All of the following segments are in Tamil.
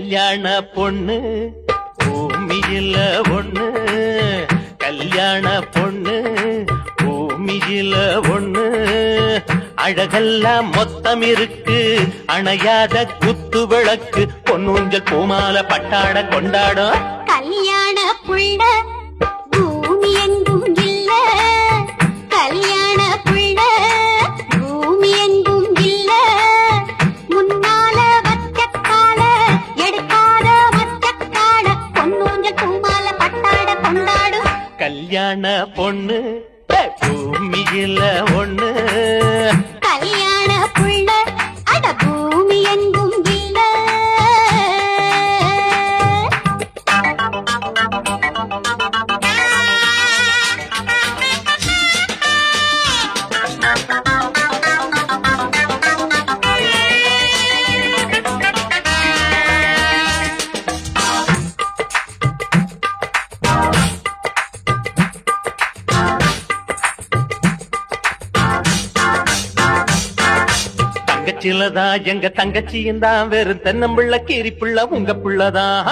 கல்யாண பொண்ணு பூமியில ஒண்ணு, கல்யாண பொண்ணு பூமியில ஒண்ணு. அழகெல்லாம் மொத்தம் இருக்கு, அணையாத குத்து விளக்கு, பொன்னூஞ்சல் பூமால பட்டாட கொண்டாடும். கல்யாண புள்ள பூமி எங்கும் இல்ல, கல்யாண புள்ள பூமி எங்கும் இல்ல. முன்னால வச்சக்கால எடுக்காத மச்சக்கால, பொன்னூஞ்சல் பூமால பட்டாட கொண்டாடும். கல்யாண பொண்ணு பூமியில ஒண்ணு, கல்யாண புள்ள அட பூமி எங்கும் இல்ல. தங்கச்சிலதான் எங்க தங்கச்சியும் தான், வெறும் தென்னம்பிள்ள கீரி புள்ள உங்க புள்ளதான்.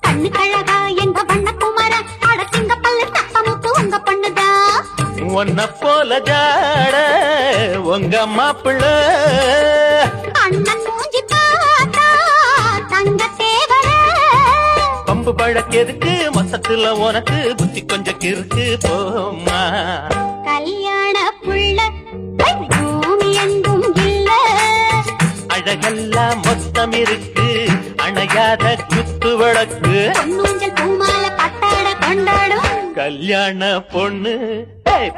கண்ணு கழகா எங்க வண்ண குமர, அட சிங்க பல்லு தப்பமுத்து உங்க பொண்ணுதா. ஒன்ன போல ஜாட உங்க மாப்பிள்ள, அண்ணன் மூஞ்சி பார்த்தா தங்க தேவர. பம்பு பழக்கெதுக்கு மொத்தத்துல உனக்கு புத்தி கொஞ்சம் கிறுக்கு போமா. கல்யாண புள்ள பூமி எங்கும் இல்ல, அழகெல்லாம் மொத்தம் இருக்கு, அணையாத குத்து விளக்கு, பொன்னூஞ்சல் பூமால பட்டாட கொண்டாடும். கல்யாண பொண்ணு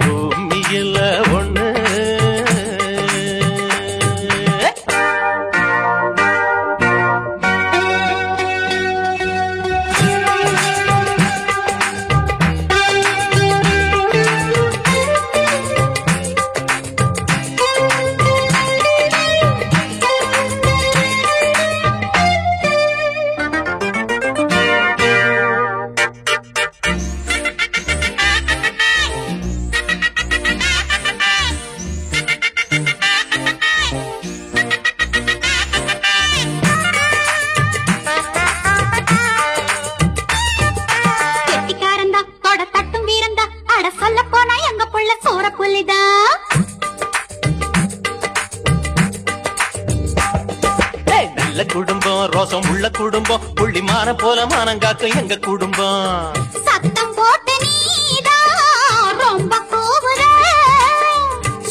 பூமியில ஒண்ணு. நல்ல குடும்பம், ரோசம் உள்ள குடும்பம், புள்ளிமான போல மானங்காக்கும் எங்க குடும்பம். சத்தம் போட்டு நீதான் ரொம்ப கூவுற,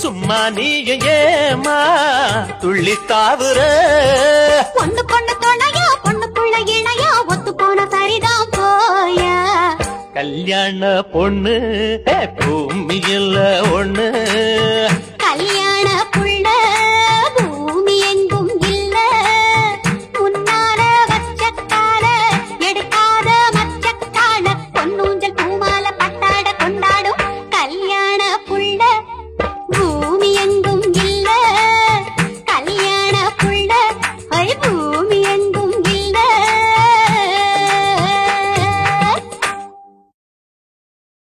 சும்மா நீயும் ஏமா துள்ளி தாவுற. பொண்ணு பொண்ணு துணையா பொண்ணுக்குள்ள இணையா ஒத்து போன சரிதான் போயா. கல்யாண பொண்ணு பூமியில ஒண்ணு,